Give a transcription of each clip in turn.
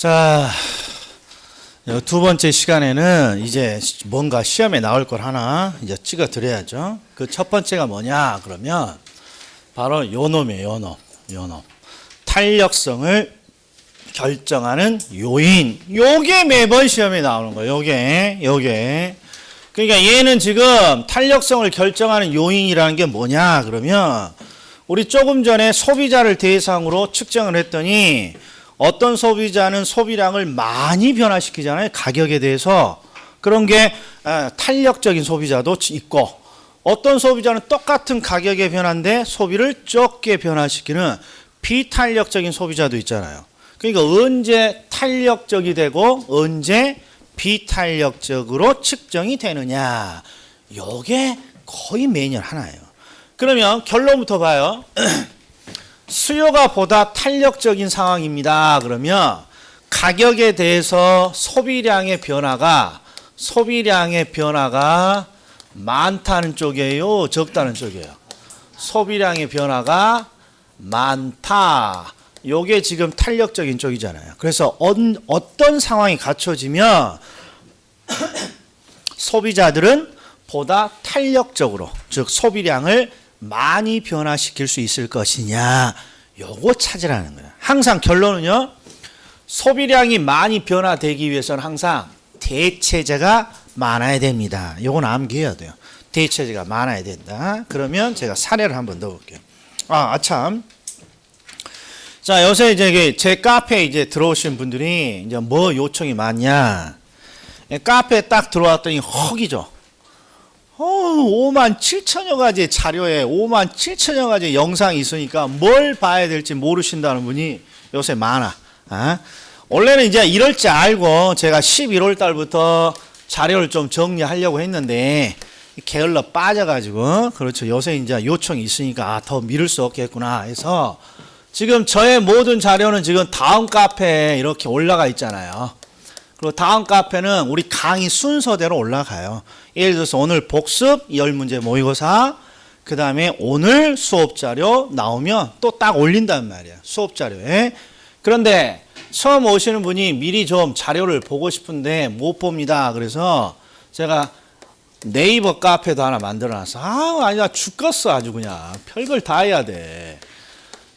자, 두 번째 시간에는 이제 뭔가 시험에 나올 걸 하나 이제 찍어 드려야죠. 그 첫 번째가 뭐냐 그러면 바로 요 놈이에요. 요 놈. 탄력성을 결정하는 요인. 요게 매번 시험에 나오는 거예요. 요게. 그러니까 얘는 지금 탄력성을 결정하는 요인이라는 게 뭐냐 그러면 우리 조금 전에 소비자를 대상으로 측정을 했더니 어떤 소비자는 소비량을 많이 변화시키잖아요. 가격에 대해서. 그런 게 탄력적인 소비자도 있고 어떤 소비자는 똑같은 가격의 변화인데 소비를 적게 변화시키는 비탄력적인 소비자도 있잖아요. 그러니까 언제 탄력적이 되고 언제 비탄력적으로 측정이 되느냐. 요게 거의 매년 하나예요. 그러면 결론부터 봐요. 수요가 보다 탄력적인 상황입니다. 그러면 가격에 대해서 소비량의 변화가 많다는 쪽이에요, 적다는 쪽이에요. 소비량의 변화가 많다. 요게 지금 탄력적인 쪽이잖아요. 그래서 어떤 상황이 갖춰지면 소비자들은 보다 탄력적으로, 즉 소비량을 많이 변화시킬 수 있을 것이냐, 요거 찾으라는 거예요. 항상 결론은요, 소비량이 많이 변화되기 위해서는 항상 대체재가 많아야 됩니다. 요건 암기해야 돼요. 대체재가 많아야 된다. 그러면 제가 사례를 한번 넣어볼게요. 아참. 자, 요새 이제 제 카페에 이제 들어오신 분들이 이제 뭐 요청이 많냐. 카페에 딱 들어왔더니 헉이죠. 5만 7천여 가지 자료에 5만 7천여 가지 영상이 있으니까 뭘 봐야 될지 모르신다는 분이 요새 많아. 원래는 이제 이럴 줄 알고 제가 11월 달부터 자료를 좀 정리하려고 했는데 게을러 빠져가지고 그렇죠. 요새 이제 요청이 있으니까 더 미룰 수 없겠구나 해서 지금 저의 모든 자료는 지금 다음 카페에 이렇게 올라가 있잖아요. 그리고 다음 카페는 우리 강의 순서대로 올라가요. 예를 들어서 오늘 복습 10문제 모의고사, 그 다음에 오늘 수업자료 나오면 또 딱 올린단 말이야. 수업자료에. 그런데 처음 오시는 분이 미리 좀 자료를 보고 싶은데 못 봅니다. 그래서 제가 네이버 카페도 하나 만들어놨어. 아니야 죽겠어 아주 그냥. 별걸 다 해야 돼.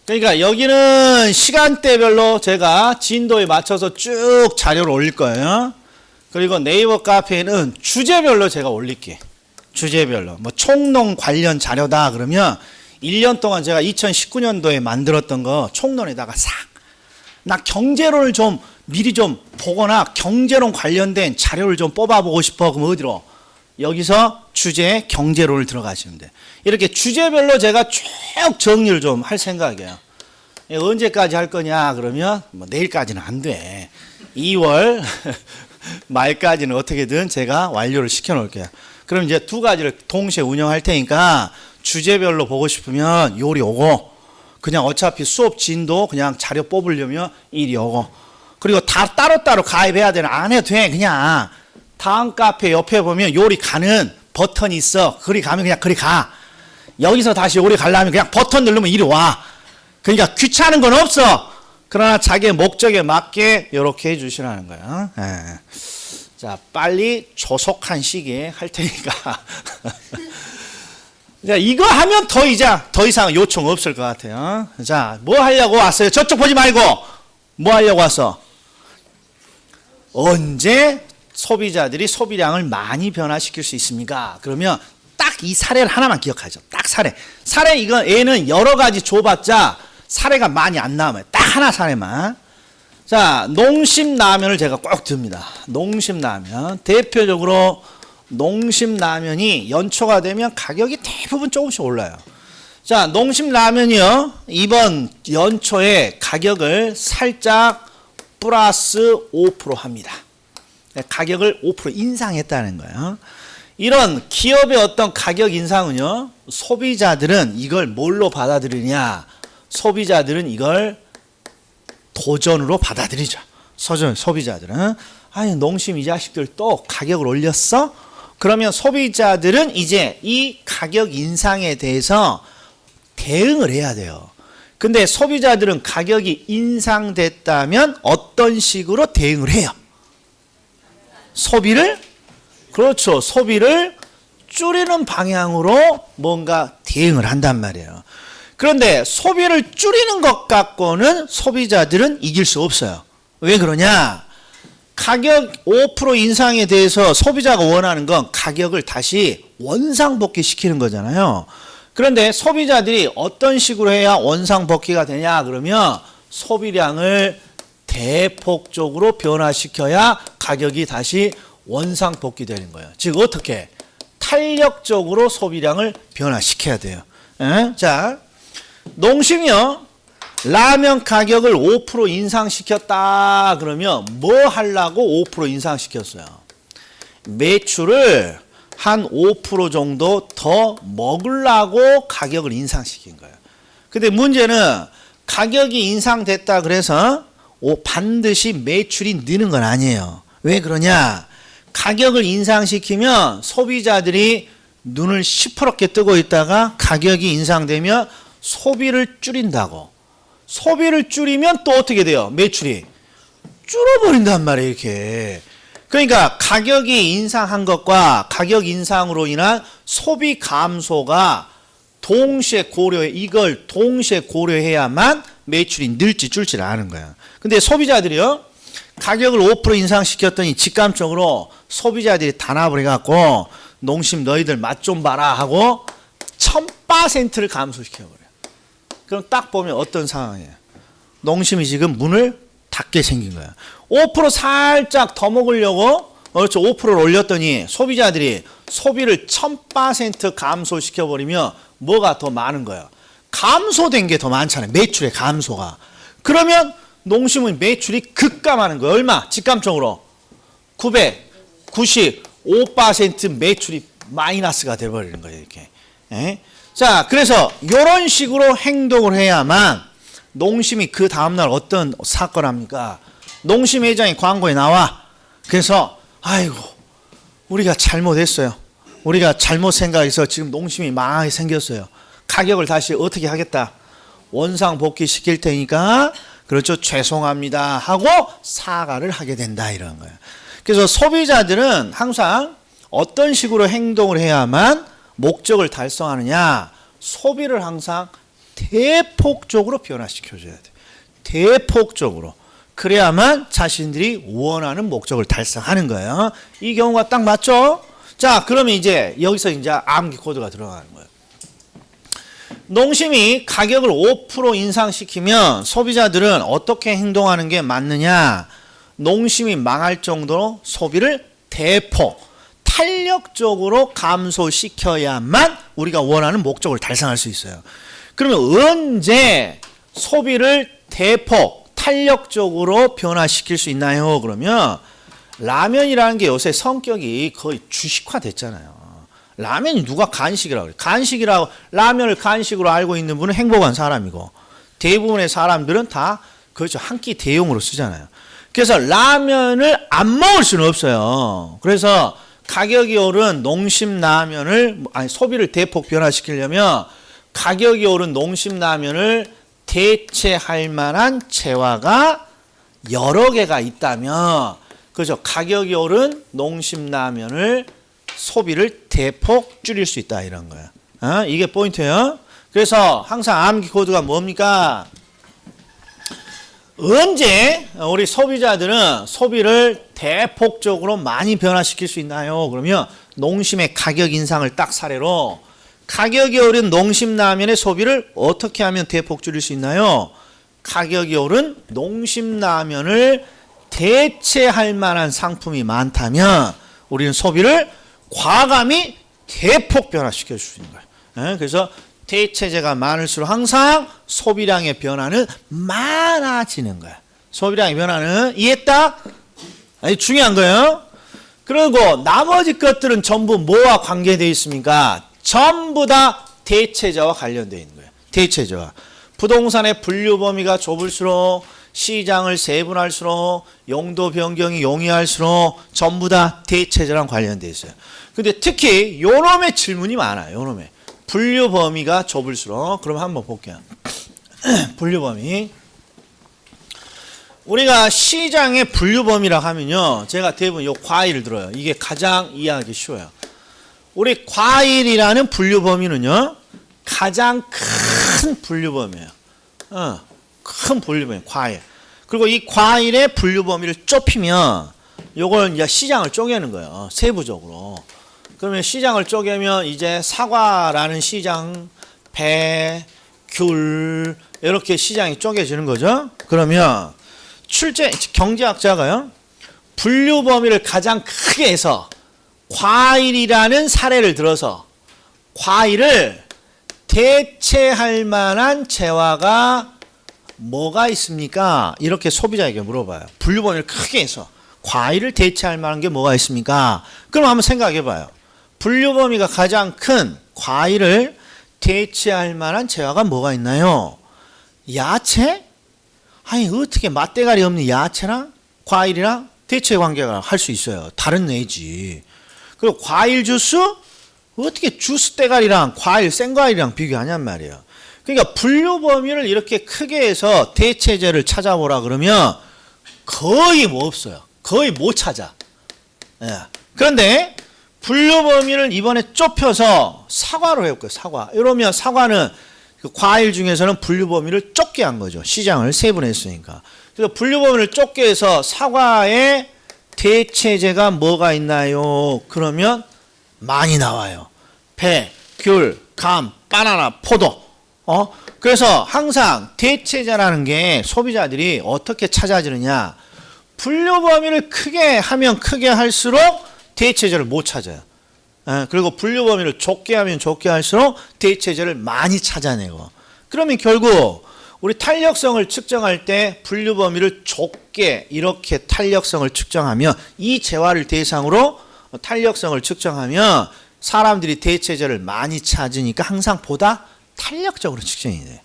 그러니까 여기는 시간대별로 제가 진도에 맞춰서 쭉 자료를 올릴 거예요. 그리고 네이버 카페에는 주제별로 제가 올릴게. 주제별로. 뭐 총론 관련 자료다 그러면 1년 동안 제가 2019년도에 만들었던 거 총론에다가 나 경제론을 좀 미리 좀 보거나 경제론 관련된 자료를 좀 뽑아보고 싶어. 그럼 어디로? 여기서 주제 경제론을 들어가시면 돼요. 이렇게 주제별로 제가 쭉 정리를 좀 할 생각이에요. 언제까지 할 거냐 그러면 뭐 내일까지는 안 돼. 2월 말까지는 어떻게든 제가 완료를 시켜 놓을게요. 그럼 이제 두 가지를 동시에 운영할 테니까 주제별로 보고 싶으면 요리 오고 그냥 어차피 수업 진도 그냥 자료 뽑으려면 이리 오고 그리고 다 따로따로 가입해야 되는 안 해도 돼. 그냥 다음 카페 옆에 보면 요리 가는 버튼이 있어. 그리 가면 그냥 그리 가. 여기서 다시 요리 가려면 그냥 버튼 누르면 이리 와. 그러니까 귀찮은 건 없어. 그러나 자기의 목적에 맞게 이렇게 해주시라는 거예요. 자, 빨리 조속한 시기에 할 테니까. 자, 이거 하면 더 이상 요청 없을 것 같아요. 자, 뭐 하려고 왔어요? 저쪽 보지 말고 뭐 하려고 왔어? 언제 소비자들이 소비량을 많이 변화시킬 수 있습니까? 그러면 딱 이 사례를 하나만 기억하죠. 딱 사례. 이거 얘는 여러 가지 줘봤자 사례가 많이 안 나와요. 딱 하나 사례만. 자, 농심라면을 제가 꼭 듭니다. 농심라면. 대표적으로 농심라면이 연초가 되면 가격이 대부분 조금씩 올라요. 자, 농심라면이요. 이번 연초에 가격을 살짝 플러스 5% 합니다. 가격을 5% 인상했다는 거예요. 이런 기업의 어떤 가격 인상은요, 소비자들은 이걸 뭘로 받아들이냐? 소비자들은 이걸 도전으로 받아들이죠. 소비자들은 농심 이 자식들 또 가격을 올렸어? 그러면 소비자들은 이제 이 가격 인상에 대해서 대응을 해야 돼요. 근데 소비자들은 가격이 인상됐다면 어떤 식으로 대응을 해요? 그렇죠. 소비를 줄이는 방향으로 뭔가 대응을 한단 말이에요. 그런데 소비를 줄이는 것 갖고는 소비자들은 이길 수 없어요. 왜 그러냐? 가격 5% 인상에 대해서 소비자가 원하는 건 가격을 다시 원상복귀 시키는 거잖아요. 그런데 소비자들이 어떤 식으로 해야 원상복귀가 되냐? 그러면 소비량을 대폭적으로 변화시켜야 가격이 다시 원상복귀 되는 거예요. 즉 어떻게? 탄력적으로 소비량을 변화시켜야 돼요. 자, 농심이요. 라면 가격을 5% 인상시켰다 그러면 뭐 하려고 5% 인상시켰어요? 매출을 한 5% 정도 더 먹으려고 가격을 인상시킨 거예요. 근데 문제는 가격이 인상됐다 그래서 반드시 매출이 느는 건 아니에요. 왜 그러냐? 가격을 인상시키면 소비자들이 눈을 시퍼렇게 뜨고 있다가 가격이 인상되면 소비를 줄인다고. 소비를 줄이면 또 어떻게 돼요? 매출이 줄어버린단 말이에요. 이렇게. 그러니까 가격이 인상한 것과 가격 인상으로 인한 소비 감소가 동시에 이걸 동시에 고려해야만 매출이 늘지 줄지 아는 거야. 근데 소비자들이요. 가격을 5% 인상시켰더니 직감적으로 소비자들이 단합을 해갖고 농심 너희들 맛 좀 봐라 하고 1000%를 감소시켜버려요. 그럼 딱 보면 어떤 상황이에요? 농심이 지금 문을 닫게 생긴 거야. 5% 살짝 더 먹으려고 그렇죠. 5%를 올렸더니 소비자들이 소비를 1000% 감소시켜버리면 뭐가 더 많은 거야? 감소된 게 더 많잖아요. 매출의 감소가. 그러면 농심은 매출이 급감하는 거예요. 얼마? 직감적으로 995% 매출이 마이너스가 돼버리는 거예요. 이렇게. 자, 그래서 이런 식으로 행동을 해야만 농심이 그 다음날 어떤 사건을 합니까? 농심 회장이 광고에 나와. 그래서 아이고 우리가 잘못했어요. 우리가 잘못 생각해서 지금 농심이 망하게 생겼어요. 가격을 다시 어떻게 하겠다. 원상복귀 시킬 테니까 그렇죠. 죄송합니다 하고 사과를 하게 된다 이런 거예요. 그래서 소비자들은 항상 어떤 식으로 행동을 해야만 목적을 달성하느냐. 소비를 항상 대폭적으로 변화시켜줘야 돼. 대폭적으로. 그래야만 자신들이 원하는 목적을 달성하는 거예요. 이 경우가 딱 맞죠? 자, 그러면 이제 여기서 이제 암기 코드가 들어가는 거예요. 농심이 가격을 5% 인상시키면 소비자들은 어떻게 행동하는 게 맞느냐? 농심이 망할 정도로 소비를 대폭, 탄력적으로 감소시켜야만 우리가 원하는 목적을 달성할 수 있어요. 그러면 언제 소비를 대폭, 탄력적으로 변화시킬 수 있나요? 그러면 라면이라는 게 요새 성격이 거의 주식화 됐잖아요. 라면이 누가 간식이라고 그래? 간식이라고 라면을 간식으로 알고 있는 분은 행복한 사람이고 대부분의 사람들은 다 그렇죠. 한 끼 대용으로 쓰잖아요. 그래서 라면을 안 먹을 수는 없어요. 그래서 가격이 오른 농심 라면을 소비를 대폭 변화시키려면 가격이 오른 농심 라면을 대체할 만한 재화가 여러 개가 있다면 그죠? 가격이 오른 농심 라면을 소비를 대폭 줄일 수 있다 이런 거야. 이게 포인트예요. 그래서 항상 암기 코드가 뭡니까? 언제 우리 소비자들은 소비를 대폭적으로 많이 변화시킬 수 있나요? 그러면 농심의 가격 인상을 딱 사례로 가격이 오른 농심 라면의 소비를 어떻게 하면 대폭 줄일 수 있나요? 가격이 오른 농심 라면을 대체할 만한 상품이 많다면 우리는 소비를 과감히 대폭 변화시켜 줄 수 있는 거예요. 그래서 대체재가 많을수록 항상 소비량의 변화는 많아지는 거야. 소비량의 변화는 이해했다? 아니 중요한 거예요. 그리고 나머지 것들은 전부 뭐와 관계되어 있습니까? 전부 다 대체재와 관련되어 있는 거예요. 대체재와. 부동산의 분류 범위가 좁을수록 시장을 세분할수록 용도 변경이 용이할수록 전부 다 대체재랑 관련되어 있어요. 근데 특히 요놈의 질문이 많아요. 요놈의. 분류 범위가 좁을수록. 그럼 한번 볼게요. 분류범위. 우리가 시장의 분류범위라 하면요, 제가 대부분 요 과일을 들어요. 이게 가장 이해하기 쉬워요. 우리 과일이라는 분류범위는요, 가장 큰 분류범위예요. 큰 분류범위, 과일. 그리고 이 과일의 분류범위를 좁히면 요걸 이제 시장을 쪼개는 거예요. 세부적으로. 그러면 시장을 쪼개면 이제 사과라는 시장, 배, 귤 이렇게 시장이 쪼개지는 거죠. 그러면 경제학자가요, 분류 범위를 가장 크게 해서 과일이라는 사례를 들어서 과일을 대체할 만한 재화가 뭐가 있습니까? 이렇게 소비자에게 물어봐요. 분류 범위를 크게 해서 과일을 대체할 만한 게 뭐가 있습니까? 그럼 한번 생각해 봐요. 분류 범위가 가장 큰 과일을 대체할 만한 재화가 뭐가 있나요? 야채? 아니 어떻게 맛대가리 없는 야채랑 과일이랑 대체 관계가 할 수 있어요. 다른 애지. 그리고 과일 주스? 어떻게 주스 대가리랑 과일 생과일이랑 비교하냔 말이에요. 그러니까 분류 범위를 이렇게 크게 해서 대체제를 찾아보라 그러면 거의 뭐 없어요. 거의 못 찾아. 예. 그런데 분류 범위를 이번에 좁혀서 사과로 해볼게요. 사과. 이러면 사과는 그 과일 중에서는 분류 범위를 좁게 한 거죠. 시장을 세분했으니까. 그래서 분류 범위를 좁게 해서 사과의 대체제가 뭐가 있나요? 그러면 많이 나와요. 배, 귤, 감, 바나나, 포도. 그래서 항상 대체제라는 게 소비자들이 어떻게 찾아지느냐. 분류 범위를 크게 하면 크게 할수록 대체제를 못 찾아요. 그리고 분류 범위를 좁게 하면 좁게 할수록 대체제를 많이 찾아내고. 그러면 결국 우리 탄력성을 측정할 때 분류 범위를 좁게 이렇게 탄력성을 측정하면 이 재화를 대상으로 탄력성을 측정하면 사람들이 대체제를 많이 찾으니까 항상 보다 탄력적으로 측정이 돼요.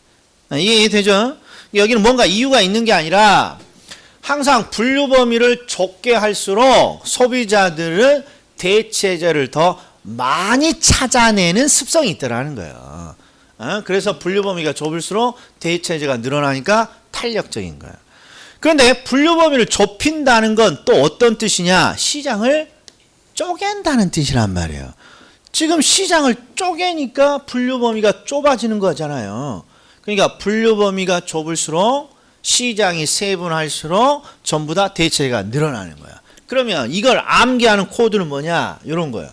이해되죠? 여기는 뭔가 이유가 있는 게 아니라 항상 분류 범위를 좁게 할수록 소비자들은 대체제를 더 많이 찾아내는 습성이 있더라는 거예요. 그래서 분류 범위가 좁을수록 대체제가 늘어나니까 탄력적인 거예요. 그런데 분류 범위를 좁힌다는 건 또 어떤 뜻이냐? 시장을 쪼갠다는 뜻이란 말이에요. 지금 시장을 쪼개니까 분류 범위가 좁아지는 거잖아요. 그러니까 분류 범위가 좁을수록 시장이 세분할수록 전부 다 대체가 늘어나는 거야. 그러면 이걸 암기하는 코드는 뭐냐? 이런 거예요.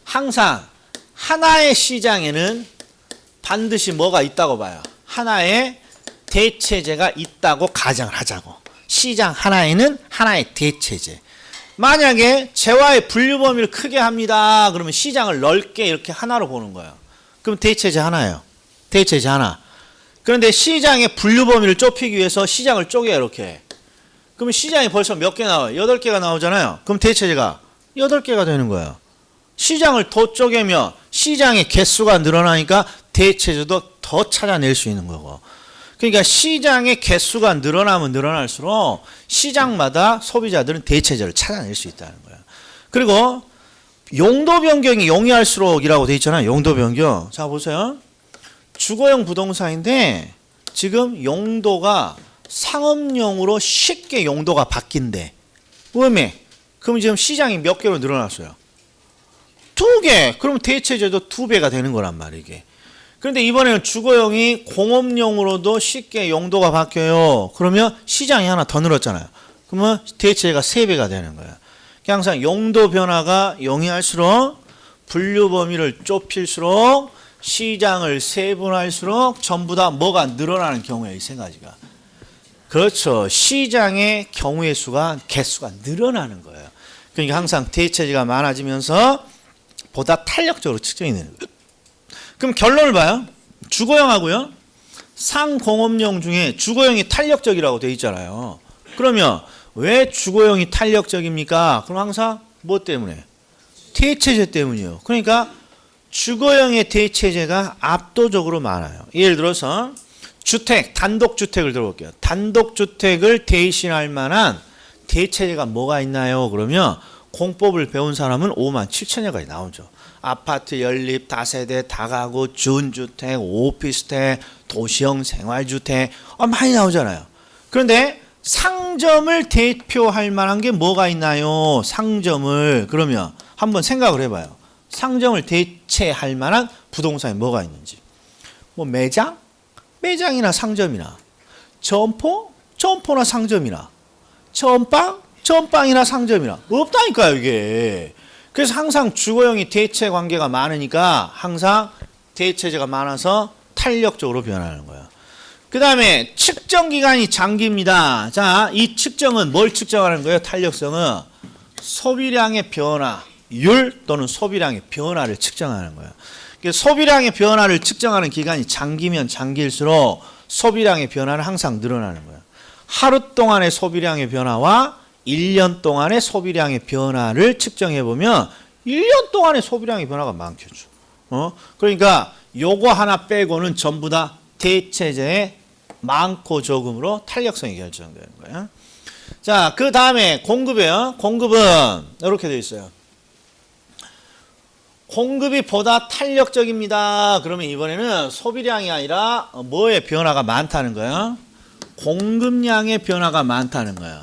항상 하나의 시장에는 반드시 뭐가 있다고 봐요. 하나의 대체제가 있다고 가정을 하자고. 시장 하나에는 하나의 대체제. 만약에 재화의 분류 범위를 크게 합니다. 그러면 시장을 넓게 이렇게 하나로 보는 거예요. 그럼 대체제 하나예요. 대체제 하나. 그런데 시장의 분류 범위를 좁히기 위해서 시장을 쪼개요. 이렇게. 그러면 시장이 벌써 몇 개 나와요? 8개가 나오잖아요. 그럼 대체제가 8개가 되는 거예요. 시장을 더 쪼개면 시장의 개수가 늘어나니까 대체제도 더 찾아낼 수 있는 거고. 그러니까 시장의 개수가 늘어나면 늘어날수록 시장마다 소비자들은 대체제를 찾아낼 수 있다는 거예요. 그리고 용도 변경이 용이할수록이라고 돼 있잖아요. 용도 변경. 자 보세요. 주거용 부동산인데 지금 용도가 상업용으로 쉽게 용도가 바뀐대. 왜? 그럼 지금 시장이 몇 개로 늘어났어요? 2개. 그럼 대체제도 2배가 되는 거란 말이에요. 이게. 그런데 이번에는 주거용이 공업용으로도 쉽게 용도가 바뀌어요. 그러면 시장이 하나 더 늘었잖아요. 그러면 대체제가 3배가 되는 거예요. 항상 용도 변화가 용이할수록 분류 범위를 좁힐수록 시장을 세분할수록 전부 다 뭐가 늘어나는 경우에 이 세 가지가. 그렇죠. 시장의 경우의 수가 개수가 늘어나는 거예요. 그러니까 항상 대체제가 많아지면서 보다 탄력적으로 측정이 되는 거예요. 그럼 결론을 봐요. 주거용하고요. 상공업용 중에 주거용이 탄력적이라고 되어 있잖아요. 그러면 왜 주거용이 탄력적입니까? 그럼 항상 뭐 때문에? 대체제 때문이에요. 그러니까 주거용의 대체제가 압도적으로 많아요. 예를 들어서 주택, 단독주택을 들어볼게요. 단독주택을 대신할 만한 대체제가 뭐가 있나요? 그러면 공법을 배운 사람은 57,000여가지 나오죠. 아파트 연립, 다세대, 다가구, 준주택, 오피스텔, 도시형 생활주택 많이 나오잖아요. 그런데 상점을 대표할 만한 게 뭐가 있나요? 상점을 그러면 한번 생각을 해봐요. 상점을 대체할 만한 부동산이 뭐가 있는지. 뭐 매장? 매장이나 상점이나 점포? 점포나 상점이나 전빵? 전빵이나 상점이나 없다니까요 이게. 그래서 항상 주거형이 대체 관계가 많으니까 항상 대체제가 많아서 탄력적으로 변하는 거예요. 그 다음에 측정 기간이 장기입니다. 자, 이 측정은 뭘 측정하는 거예요? 탄력성은 소비량의 변화율 또는 소비량의 변화를 측정하는 거예요. 소비량의 변화를 측정하는 기간이 장기면 장기일수록 소비량의 변화는 항상 늘어나는 거예요. 하루 동안의 소비량의 변화와 1년 동안의 소비량의 변화를 측정해 보면 1년 동안의 소비량의 변화가 많겠죠. 그러니까 요거 하나 빼고는 전부 다 대체제의 많고 적음으로 탄력성이 결정되는 거예요. 자, 그 다음에 공급이에요. 공급은 이렇게 되어 있어요. 공급이 보다 탄력적입니다. 그러면 이번에는 소비량이 아니라 뭐의 변화가 많다는 거예요? 공급량의 변화가 많다는 거예요.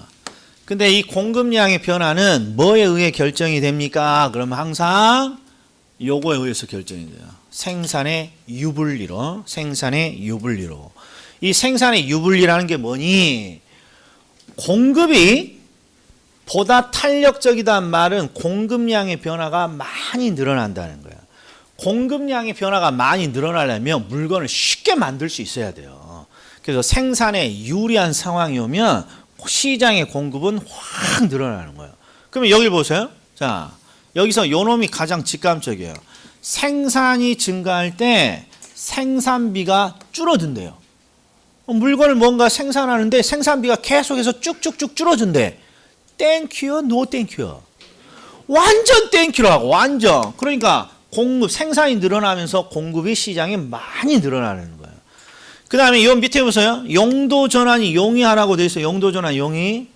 근데 이 공급량의 변화는 뭐에 의해 결정이 됩니까? 그러면 항상 요거에 의해서 결정이 돼요. 생산의 유불리로. 생산의 유불리로. 이 생산의 유불리라는 게 뭐니? 공급이 보다 탄력적이다는 말은 공급량의 변화가 많이 늘어난다는 거예요. 공급량의 변화가 많이 늘어나려면 물건을 쉽게 만들 수 있어야 돼요. 그래서 생산에 유리한 상황이 오면 시장의 공급은 확 늘어나는 거예요. 그러면 여기 보세요. 자, 여기서 요 놈이 가장 직감적이에요. 생산이 증가할 때 생산비가 줄어든대요. 물건을 뭔가 생산하는데 생산비가 계속해서 쭉쭉쭉 줄어든대. 땡큐요? 노 땡큐요? 완전 땡큐라고. 완전. 그러니까 공급, 생산이 늘어나면서 공급이 시장에 많이 늘어나는 거예요. 그 다음에 이 밑에 보세요. 용도 전환이 용이하라고 되어 있어요. 용도 전환 용이.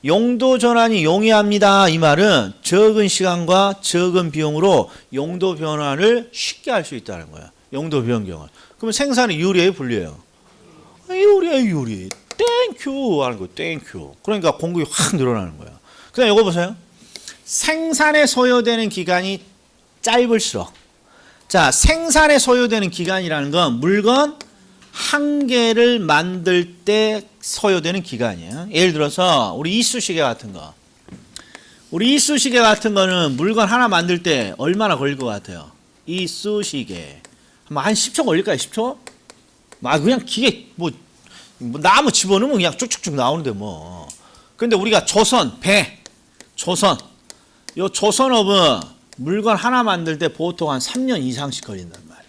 용도 전환이 용이합니다. 이 말은 적은 시간과 적은 비용으로 용도 변환을 쉽게 할 수 있다는 거예요. 용도 변경을. 그러면 생산이 유리해요? 불리해요? 유리해요, 유리. 땡큐 하는 거예요. 땡큐. 그러니까 공급이 확 늘어나는 거예요. 그 다음에 이거 보세요. 생산에 소요되는 기간이 짧을수록. 자, 생산에 소요되는 기간이라는 건 물건 한 개를 만들 때 소요되는 기간이에요. 예를 들어서 우리 이쑤시개 같은 거. 우리 이쑤시개 같은 거는 물건 하나 만들 때 얼마나 걸릴 것 같아요? 이쑤시개. 한 10초 걸릴까요? 10초? 그냥 기계 뭐 나무 집어넣으면 그냥 쭉쭉쭉 나오는데 뭐. 근데 우리가 조선, 배, 조선. 요 조선업은 물건 하나 만들 때 보통 한 3년 이상씩 걸린단 말이에요.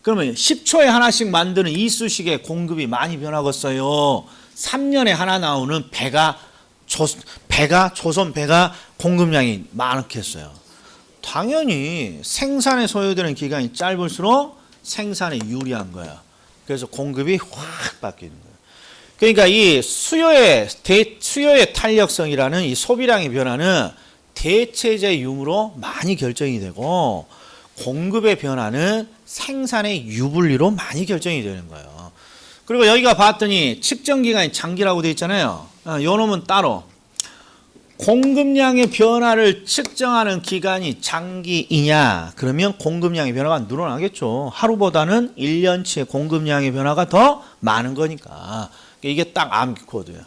그러면 10초에 하나씩 만드는 이쑤시개 공급이 많이 변하겠어요. 3년에 하나 나오는 조선 배가 공급량이 많겠어요. 당연히 생산에 소요되는 기간이 짧을수록 생산에 유리한 거야. 그래서 공급이 확 바뀌는 거예요. 그러니까 이 수요의 탄력성이라는 이 소비량의 변화는 대체제 유무로 많이 결정이 되고 공급의 변화는 생산의 유불리로 많이 결정이 되는 거예요. 그리고 여기가 봤더니 측정 기간이 장기라고 되어 있잖아요. 요 놈은 따로 공급량의 변화를 측정하는 기간이 장기이냐? 그러면 공급량의 변화가 늘어나겠죠. 하루보다는 1년치의 공급량의 변화가 더 많은 거니까. 이게 딱 암기 코드예요.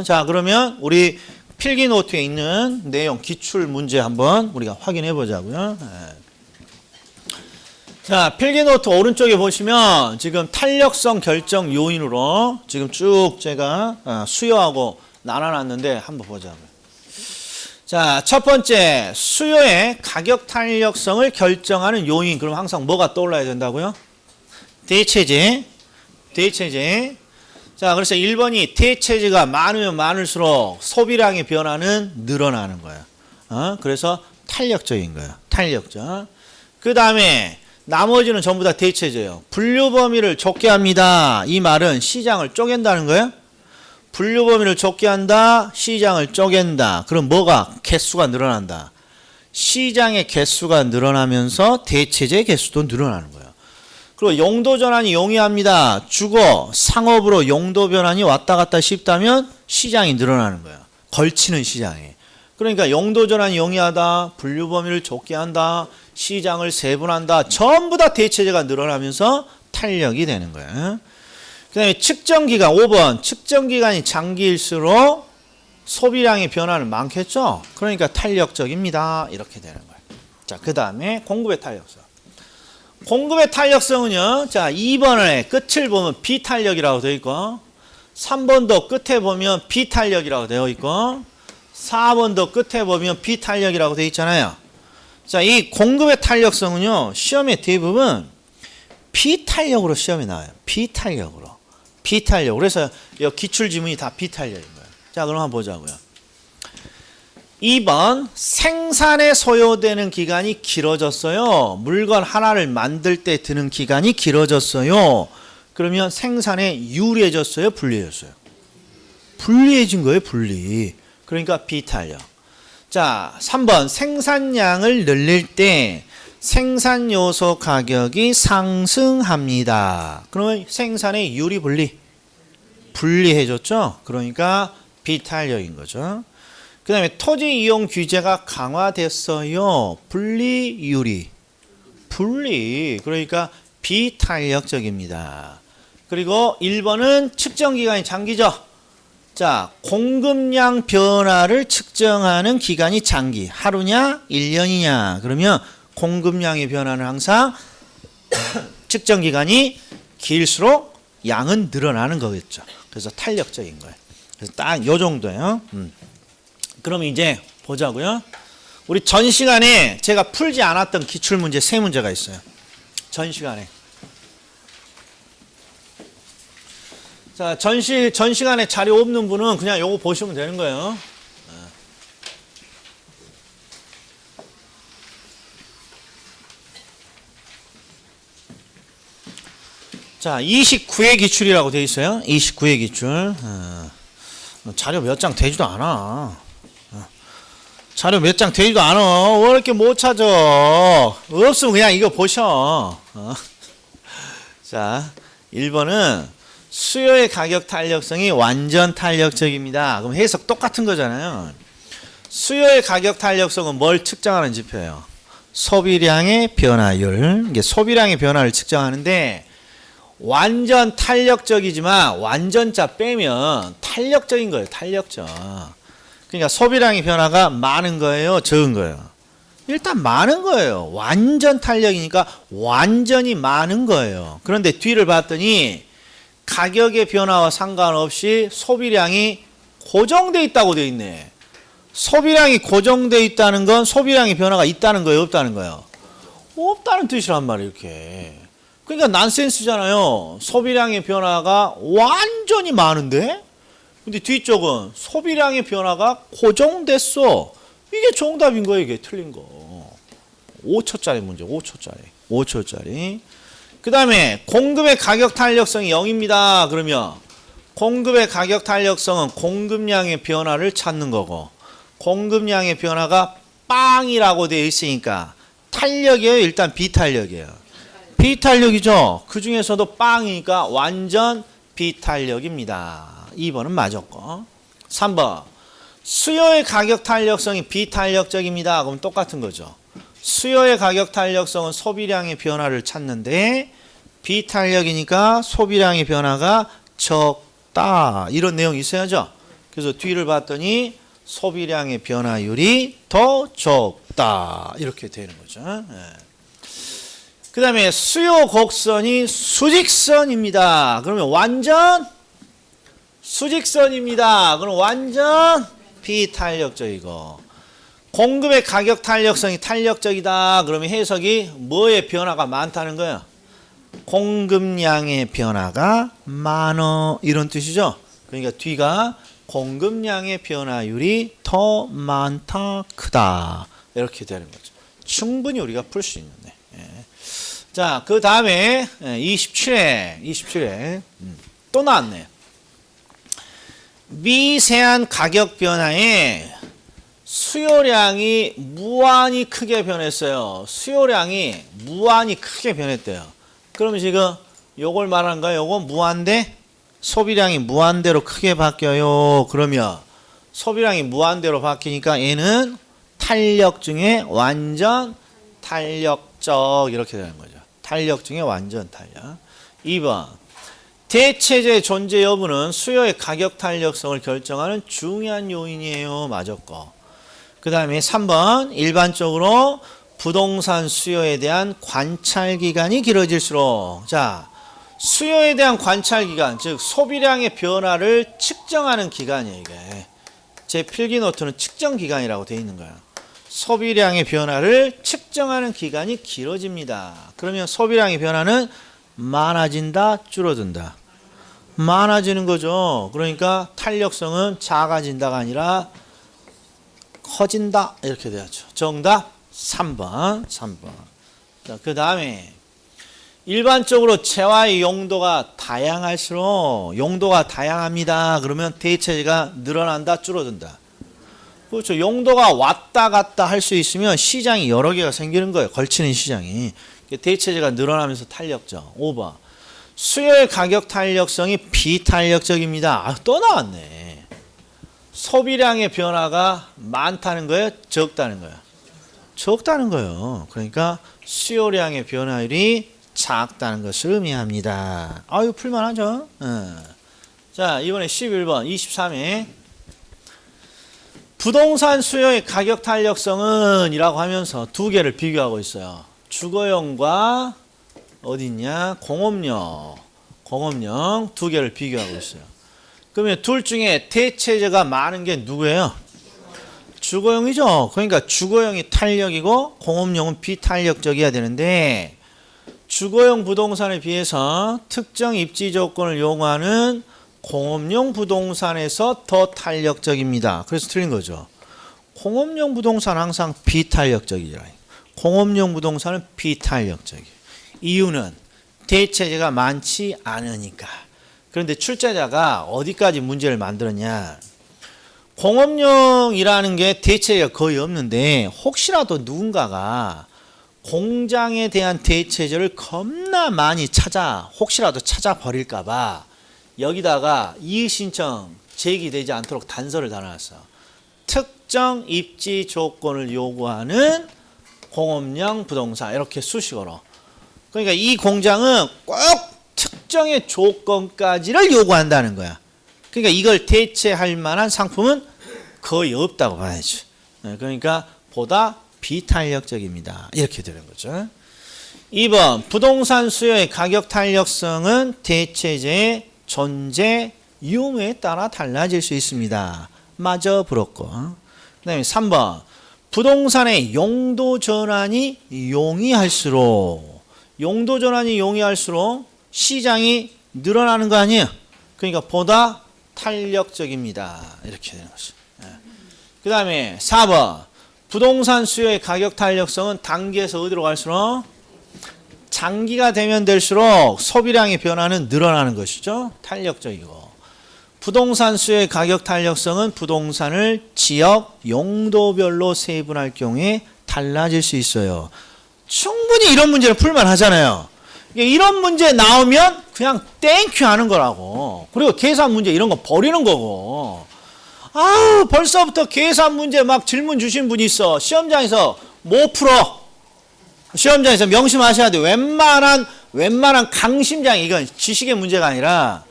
자, 그러면 우리 필기 노트에 있는 내용 기출 문제 한번 우리가 확인해 보자고요. 자, 필기 노트 오른쪽에 보시면 지금 탄력성 결정 요인으로 지금 쭉 제가 수요하고 나눠놨는데 한번 보자고요. 자, 첫 번째 수요의 가격 탄력성을 결정하는 요인. 그럼 항상 뭐가 떠올라야 된다고요? 대체제. 자, 그래서 1번이 대체제가 많으면 많을수록 소비량의 변화는 늘어나는 거예요. 그래서 탄력적인 거예요. 탄력적. 그 다음에 나머지는 전부 다 대체제예요. 분류 범위를 좁게 합니다. 이 말은 시장을 쪼갠다는 거예요. 분류 범위를 좁게 한다. 시장을 쪼갠다. 그럼 뭐가 개수가 늘어난다. 시장의 개수가 늘어나면서 대체재 개수도 늘어나는 거예요. 그리고 용도 전환이 용이합니다. 주거, 상업으로 용도 변환이 왔다 갔다 쉽다면 시장이 늘어나는 거예요. 걸치는 시장이. 그러니까 용도 전환이 용이하다, 분류 범위를 좁게 한다, 시장을 세분한다, 전부 다 대체재가 늘어나면서 탄력이 되는 거예요. 그 다음에 측정기간 5번, 측정기간이 장기일수록 소비량의 변화는 많겠죠. 그러니까 탄력적입니다. 이렇게 되는 거예요. 자, 그 다음에 공급의 탄력성. 공급의 탄력성은요, 자, 2번의 끝을 보면 비탄력이라고 되어 있고, 3번도 끝에 보면 비탄력이라고 되어 있고, 4번도 끝에 보면 비탄력이라고 되어 있잖아요. 자, 이 공급의 탄력성은요, 시험의 대부분 비탄력으로 시험에 나와요. 비탄력으로. 비탄력. 그래서 이 기출지문이 다 비탄력인 거예요. 자, 그럼 한번 보자고요. 2번, 생산에 소요되는 기간이 길어졌어요. 물건 하나를 만들 때 드는 기간이 길어졌어요. 그러면 생산에 유리해졌어요? 불리해졌어요? 불리해진 거예요, 분리. 그러니까 비탄력. 자, 3번, 생산량을 늘릴 때 생산 요소 가격이 상승합니다. 그러면 생산의 유리 분리. 불리해졌죠? 그러니까 비탄력인 거죠. 그 다음에 토지 이용 규제가 강화됐어요. 분리, 유리. 분리. 그러니까 비탄력적입니다. 그리고 1번은 측정 기간이 장기죠. 자, 공급량 변화를 측정하는 기간이 장기. 하루냐, 1년이냐. 그러면 공급량의 변화는 항상 측정 기간이 길수록 양은 늘어나는 거겠죠. 그래서 탄력적인 거예요. 그래서 딱 요 정도예요. 그럼 이제 보자고요. 우리 전 시간에 제가 풀지 않았던 기출문제 3문제가 있어요. 전 시간에. 자, 전 시간에 자료 없는 분은 그냥 요거 보시면 되는 거예요. 자, 29회 기출이라고 되어 있어요. 29회 기출. 자료 몇 장 되지도 않아. 자료 몇 장 되지도 않아. 왜 이렇게 못 찾아? 없으면 그냥 이거 보셔. 자, 1번은 수요의 가격 탄력성이 완전 탄력적입니다. 그럼 해석 똑같은 거잖아요. 수요의 가격 탄력성은 뭘 측정하는 지표예요? 소비량의 변화율. 이게 소비량의 변화를 측정하는데 완전 탄력적이지만 완전자 빼면 탄력적인 거예요. 탄력적. 그러니까 소비량의 변화가 많은 거예요? 적은 거예요? 일단 많은 거예요. 완전 탄력이니까 완전히 많은 거예요. 그런데 뒤를 봤더니 가격의 변화와 상관없이 소비량이 고정되어 있다고 되어 있네. 소비량이 고정되어 있다는 건 소비량의 변화가 있다는 거예요? 없다는 거예요? 없다는 뜻이란 말이에요. 이렇게. 그러니까 난센스잖아요. 소비량의 변화가 완전히 많은데 근데 뒤쪽은 소비량의 변화가 고정됐어. 이게 정답인 거예요. 이게 틀린 거. 5초짜리 문제. 5초짜리. 그 다음에 공급의 가격 탄력성이 0입니다. 그러면 공급의 가격 탄력성은 공급량의 변화를 찾는 거고 공급량의 변화가 빵이라고 되어 있으니까 탄력이에요? 일단 비탄력이에요? 비탄력이죠. 그 중에서도 빵이니까 완전 비탄력입니다. 2번은 맞았고 3번 수요의 가격 탄력성이 비탄력적입니다. 그럼 똑같은 거죠. 수요의 가격 탄력성은 소비량의 변화를 찾는데 비탄력이니까 소비량의 변화가 적다. 이런 내용이 있어야죠. 그래서 뒤를 봤더니 소비량의 변화율이 더 적다. 이렇게 되는 거죠. 그 다음에 수요 곡선이 수직선입니다. 그러면 완전 수직선입니다. 그럼 완전 비탄력적이고 공급의 가격 탄력성이 탄력적이다. 그러면 해석이 뭐의 변화가 많다는 거예요? 공급량의 변화가 많어. 이런 뜻이죠. 그러니까 뒤가 공급량의 변화율이 더 많다. 크다. 이렇게 되는 거죠. 충분히 우리가 풀 수 있는데. 자, 그 다음에 27회 또 나왔네요. 미세한 가격 변화에 수요량이 무한히 크게 변했어요. 수요량이 무한히 크게 변했대요. 그러면 지금 요걸 말하는 거예요. 요거 무한대, 소비량이 무한대로 크게 바뀌어요. 그러면 소비량이 무한대로 바뀌니까 얘는 탄력 중에 완전 탄력적 이렇게 되는 거죠. 탄력 중에 완전 탄력. 2번 대체재 존재 여부는 수요의 가격 탄력성을 결정하는 중요한 요인이에요. 맞았고. 그 다음에 3번 일반적으로 부동산 수요에 대한 관찰 기간이 길어질수록 자 수요에 대한 관찰 기간 즉 소비량의 변화를 측정하는 기간이에요. 이게 제 필기 노트는 측정 기간이라고 되어 있는 거예요. 소비량의 변화를 측정하는 기간이 길어집니다. 그러면 소비량의 변화는 많아진다, 줄어든다. 많아지는 거죠. 그러니까 탄력성은 작아진다가 아니라 커진다 이렇게 돼야죠. 정답 3번. 자, 그 다음에 일반적으로 재화의 용도가 다양할수록 용도가 다양합니다. 그러면 대체재가 늘어난다, 줄어든다. 그렇죠. 용도가 왔다 갔다 할 수 있으면 시장이 여러 개가 생기는 거예요. 걸치는 시장이. 대체재가 늘어나면서 탄력적. 5번. 수요의 가격 탄력성이 비탄력적입니다. 또 나왔네. 소비량의 변화가 많다는 거예요? 적다는 거예요? 적다는 거예요. 그러니까 수요량의 변화율이 작다는 것을 의미합니다. 이거 풀만하죠? 자, 이번에 11번, 23회. 부동산 수요의 가격 탄력성은 이라고 하면서 두 개를 비교하고 있어요. 주거용과 어디 있냐? 공업용 두 개를 비교하고 있어요. 그러면 둘 중에 대체재가 많은 게 누구예요? 주거용이죠. 그러니까 주거용이 탄력이고 공업용은 비탄력적이어야 되는데 주거용 부동산에 비해서 특정 입지 조건을 요구하는 공업용 부동산에서 더 탄력적입니다. 그래서 틀린 거죠. 공업용 부동산 항상 비탄력적이죠. 공업용 부동산은 비탄력적이에요. 이유는 대체재가 많지 않으니까. 그런데 출제자가 어디까지 문제를 만들었냐. 공업용이라는 게 대체재가 거의 없는데 혹시라도 누군가가 공장에 대한 대체재를 겁나 많이 혹시라도 찾아버릴까 봐 여기다가 이의신청 제기되지 않도록 단서를 달아놨어. 특정 입지 조건을 요구하는 공업용 부동산 이렇게 수식어로. 그러니까 이 공장은 꼭 특정의 조건까지를 요구한다는 거야. 그러니까 이걸 대체할 만한 상품은 거의 없다고 봐야죠. 그러니까 보다 비탄력적입니다. 이렇게 되는 거죠. 2번 부동산 수요의 가격 탄력성은 대체재의 존재 유무에 따라 달라질 수 있습니다. 마저 불었고. 그 다음에 3번 부동산의 용도 전환이 용이할수록 시장이 늘어나는 거 아니에요? 그러니까 보다 탄력적입니다. 이렇게 되는 거죠. 그 다음에 4번 부동산 수요의 가격 탄력성은 단기에서 어디로 갈수록 장기가 되면 될수록 소비량의 변화는 늘어나는 것이죠. 탄력적이고. 부동산 수요의 가격 탄력성은 부동산을 지역, 용도별로 세분할 경우에 달라질 수 있어요. 충분히 이런 문제를 풀만 하잖아요. 이런 문제 나오면 그냥 땡큐 하는 거라고. 그리고 계산 문제 이런 거 버리는 거고. 벌써부터 계산 문제 막 질문 주신 분이 있어. 시험장에서 못 풀어. 시험장에서 명심하셔야 돼. 웬만한 강심장이, 이건 지식의 문제가 아니라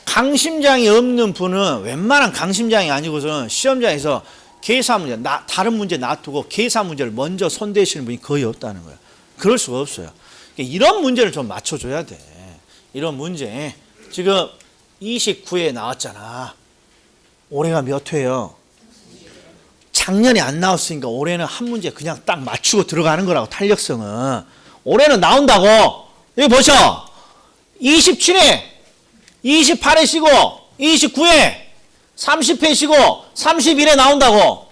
강심장이 없는 분은 웬만한 강심장이 아니고서는 시험장에서 계산 문제, 다른 문제 놔두고 계산 문제를 먼저 손대시는 분이 거의 없다는 거예요. 그럴 수가 없어요. 이런 문제를 좀 맞춰줘야 돼. 이런 문제. 지금 29회 나왔잖아. 올해가 몇 회예요? 작년에 안 나왔으니까 올해는 한 문제 그냥 딱 맞추고 들어가는 거라고. 탄력성은 올해는 나온다고. 여기 보셔. 27회 28회 쉬고 29회 30회 쉬고 31회 나온다고.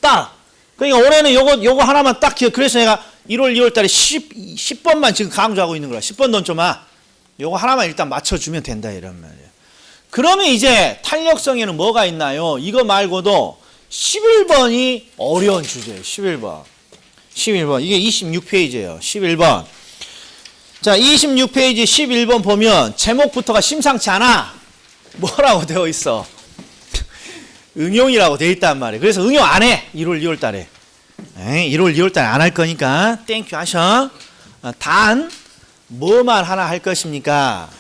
딱. 그러니까 올해는 요거 하나만 딱 기억. 그래서 내가 1월 2월 달에 10번만 지금 강조하고 있는 거야. 10번 던져만. 요거 하나만 일단 맞춰주면 된다 이런 말이에요. 그러면 이제 탄력성에는 뭐가 있나요? 이거 말고도 11번이 어려운 주제예요. 11번. 11번. 이게 26페이지예요. 11번. 자, 26페이지 11번 보면 제목부터가 심상치 않아. 뭐라고 되어 있어? 응용이라고 되어 있단 말이에요. 그래서 응용 안 해. 1월, 2월 달에. 1월, 2월 달에 안 할 거니까 땡큐 하셔. 단 뭐만 하나 할 것입니까?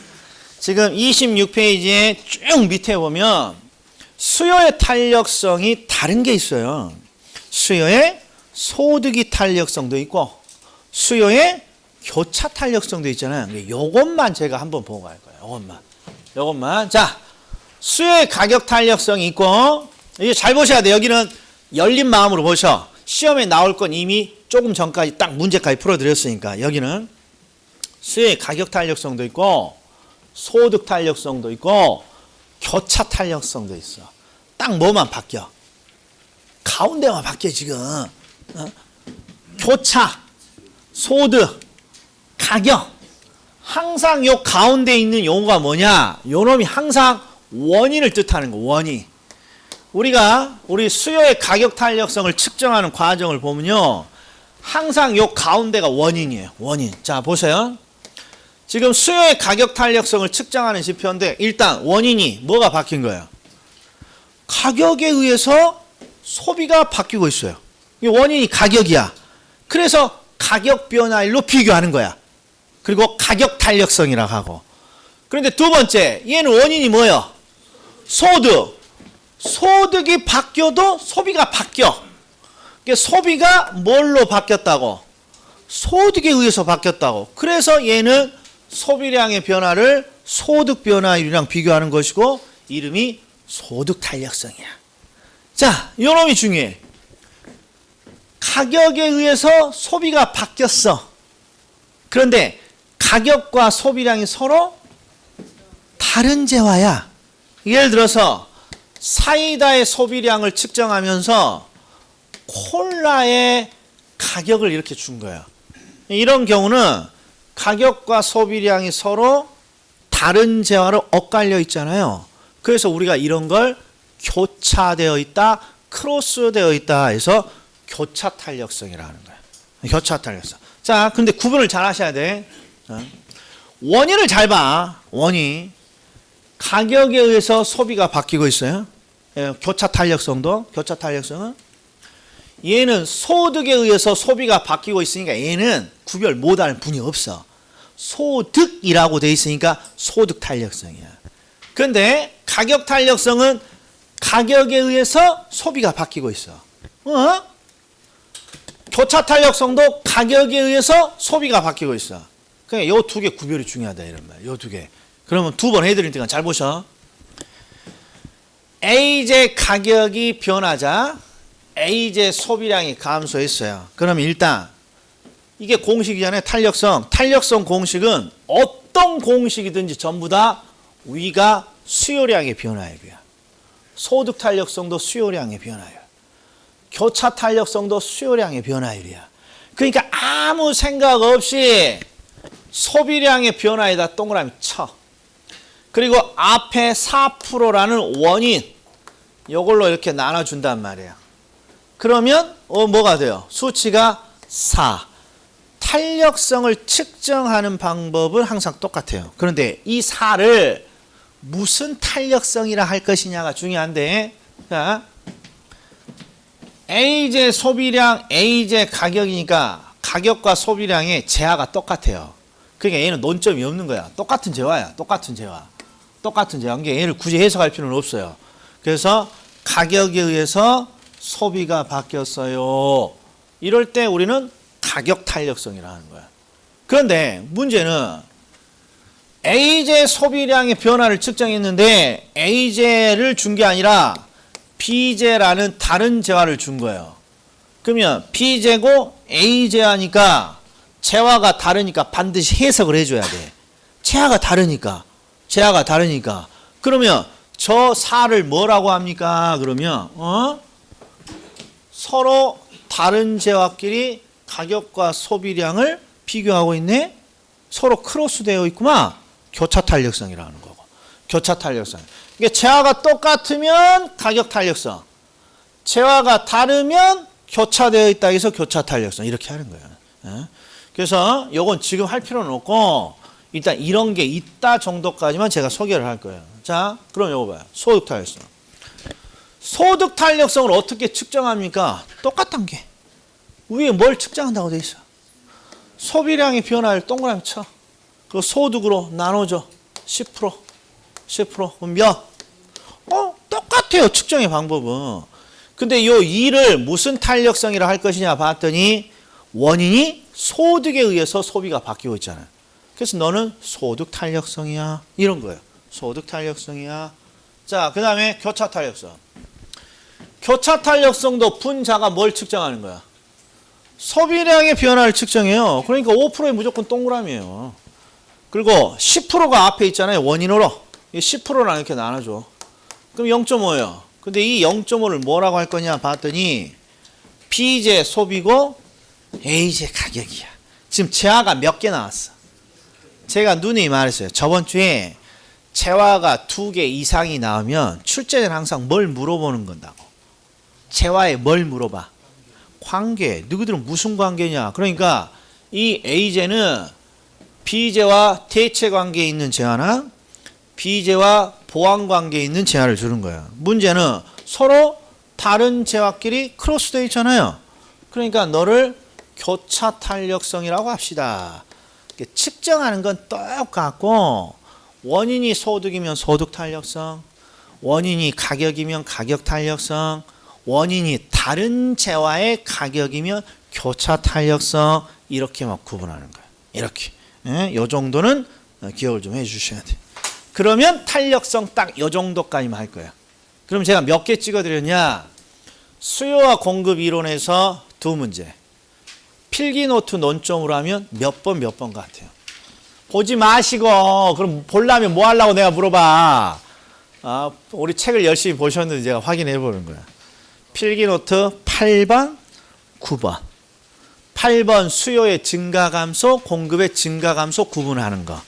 지금 26페이지에 쭉 밑에 보면 수요의 탄력성이 다른 게 있어요. 수요의 소득이 탄력성도 있고 수요의 교차 탄력성도 있잖아요. 요것만 제가 한번 보고 갈 거예요. 요것만. 자, 수요의 가격 탄력성이 있고 이게 잘 보셔야 돼요. 여기는 열린 마음으로 보셔. 시험에 나올 건 이미 조금 전까지 딱 문제까지 풀어드렸으니까 여기는 수요의 가격 탄력성도 있고 소득 탄력성도 있고 교차 탄력성도 있어. 딱 뭐만 바뀌어? 가운데만 바뀌어 지금. 교차, 소득, 가격. 항상 요 가운데 있는 용어가 뭐냐? 요 놈이 항상 원인을 뜻하는 거. 원인. 우리 수요의 가격 탄력성을 측정하는 과정을 보면요. 항상 요 가운데가 원인이에요. 원인. 자, 보세요. 지금 수요의 가격 탄력성을 측정하는 지표인데 일단 원인이 뭐가 바뀐 거예요? 가격에 의해서 소비가 바뀌고 있어요. 이 원인이 가격이야. 그래서 가격 변화율로 비교하는 거야. 그리고 가격 탄력성이라고 하고. 그런데 두 번째, 얘는 원인이 뭐예요? 소득. 소득이 바뀌어도 소비가 바뀌어. 그러니까 소비가 뭘로 바뀌었다고? 소득에 의해서 바뀌었다고. 그래서 얘는 소비량의 변화를 소득 변화율이랑 비교하는 것이고 이름이 소득 탄력성이야. 자, 요 놈이 중요해. 가격에 의해서 소비가 바뀌었어. 그런데 가격과 소비량이 서로 다른 재화야. 예를 들어서 사이다의 소비량을 측정하면서 콜라의 가격을 이렇게 준 거야. 이런 경우는 가격과 소비량이 서로 다른 재화로 엇갈려 있잖아요. 그래서 우리가 이런 걸 교차되어 있다, 크로스되어 있다 해서 교차 탄력성이라고 하는 거야. 교차 탄력성. 자, 근데 구분을 잘 하셔야 돼. 원인을 잘 봐. 원인. 가격에 의해서 소비가 바뀌고 있어요. 교차 탄력성도. 교차 탄력성은. 얘는 소득에 의해서 소비가 바뀌고 있으니까 얘는 구별 못하는 분이 없어. 소득이라고 돼 있으니까 소득 탄력성이야. 그런데 가격 탄력성은 가격에 의해서 소비가 바뀌고 있어. 교차 탄력성도 가격에 의해서 소비가 바뀌고 있어. 그러니까 요 두 개 구별이 중요하다 이런 말. 요 두 개. 그러면 두 번 해드릴 테니까 잘 보셔. A제 가격이 변하자 A제 소비량이 감소했어요. 그러면 일단 이게 공식이잖아요. 탄력성. 탄력성 공식은 어떤 공식이든지 전부 다 위가 수요량의 변화율이야. 소득 탄력성도 수요량의 변화율. 교차 탄력성도 수요량의 변화율이야. 그러니까 아무 생각 없이 소비량의 변화에다 동그라미 쳐. 그리고 앞에 4%라는 원인 이걸로 이렇게 나눠준단 말이에요. 그러면 뭐가 돼요? 수치가 4. 탄력성을 측정하는 방법은 항상 똑같아요. 그런데 이 4를 무슨 탄력성이라 할 것이냐가 중요한데, 자, A제 소비량, A제 가격이니까 가격과 소비량의 재화가 똑같아요. 그러니까 얘는 논점이 없는 거야. 똑같은 재화야. 똑같은 재화. 똑같은 재화. 그러니까 얘를 굳이 해석할 필요는 없어요. 그래서 가격에 의해서 소비가 바뀌었어요. 이럴 때 우리는 가격 탄력성이라는 거야. 그런데 문제는 A제 소비량의 변화를 측정했는데 A제를 준 게 아니라 B제라는 다른 재화를 준 거예요. 그러면 B제고 A제하니까 재화가 다르니까 반드시 해석을 해줘야 돼. 재화가 다르니까. 재화가 다르니까. 그러면 저 4를 뭐라고 합니까? 그러면 서로 다른 재화끼리 가격과 소비량을 비교하고 있네. 서로 크로스되어 있구만. 교차 탄력성이라는 거고. 교차 탄력성. 이게 재화가 똑같으면 가격 탄력성. 재화가 다르면 교차되어 있다 해서 교차 탄력성 이렇게 하는 거예요. 예? 그래서 요건 지금 할 필요는 없고 일단 이런 게 있다 정도까지만 제가 소개를 할 거예요. 자, 그럼 요거 봐요. 소득 탄력성. 소득 탄력성을 어떻게 측정합니까? 똑같은 게. 위에 뭘 측정한다고 돼 있어? 소비량의 변화를 동그라미 쳐. 그 소득으로 나눠줘. 10%. 10%. 그럼 몇? 똑같아요. 측정의 방법은. 근데 요 2를 무슨 탄력성이라 할 것이냐 봤더니 원인이 소득에 의해서 소비가 바뀌고 있잖아요. 그래서 너는 소득 탄력성이야. 이런 거예요. 소득 탄력성이야. 자, 그 다음에 교차 탄력성. 교차 탄력성도 분자가 뭘 측정하는 거야? 소비량의 변화를 측정해요. 그러니까 5%에 무조건 동그라미예요. 그리고 10%가 앞에 있잖아요. 원인으로. 10%랑 이렇게 나눠줘. 그럼 0.5예요. 근데 이 0.5를 뭐라고 할 거냐 봤더니 B제 소비고 A제 가격이야. 지금 재화가 몇 개 나왔어? 제가 누누이 말했어요. 저번 주에 재화가 2개 이상이 나오면 출제자는 항상 뭘 물어보는 건다고. 재화에 뭘 물어봐? 관계. 너희들은 무슨 관계냐? 그러니까 이 A제는 B제와 대체 관계에 있는 재화나 B제와 보완 관계에 있는 재화를 주는 거야. 문제는 서로 다른 재화끼리 크로스되어 있잖아요. 그러니까 너를 교차 탄력성이라고 합시다. 측정하는 건 똑같고 원인이 소득이면 소득 탄력성, 원인이 가격이면 가격 탄력성, 원인이 다른 재화의 가격이면 교차 탄력성 이렇게 막 구분하는 거예요. 이렇게. 예? 요 정도는 기억을 좀 해주셔야 돼요. 그러면 탄력성 딱 요 정도까지만 할 거예요. 그럼 제가 몇 개 찍어드렸냐? 수요와 공급 이론에서 2문제. 필기노트 논점으로 하면 몇 번 같아요. 보지 마시고 그럼 보려면 뭐 하려고 내가 물어봐. 우리 책을 열심히 보셨는데 제가 확인해 보는 거야. 필기노트 8번, 9번. 8번 수요의 증가 감소, 공급의 증가 감소 구분하는 거.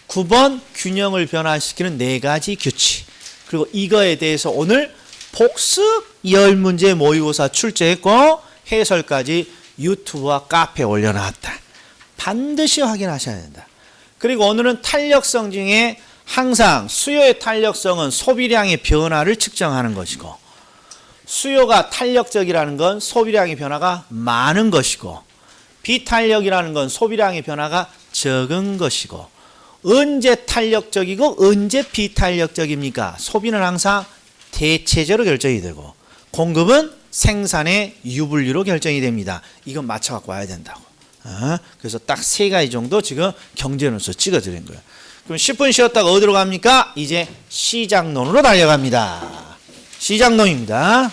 9번 균형을 변화시키는 4가지 규칙. 그리고 이거에 대해서 오늘 복습 10문제 모의고사 출제했고 해설까지 유튜브와 카페에 올려놨다. 반드시 확인하셔야 된다. 그리고 오늘은 탄력성 중에 항상 수요의 탄력성은 소비량의 변화를 측정하는 것이고 수요가 탄력적이라는 건 소비량의 변화가 많은 것이고 비탄력이라는 건 소비량의 변화가 적은 것이고 언제 탄력적이고 언제 비탄력적입니까? 소비는 항상 대체제로 결정이 되고 공급은 생산의 유불리로 결정이 됩니다. 이건 맞춰갖고 와야 된다고. 그래서 딱 3가지 정도 지금 경제론에서 찍어드린 거예요. 그럼 10분 쉬었다가 어디로 갑니까? 이제 시장론으로 달려갑니다. 시장론입니다.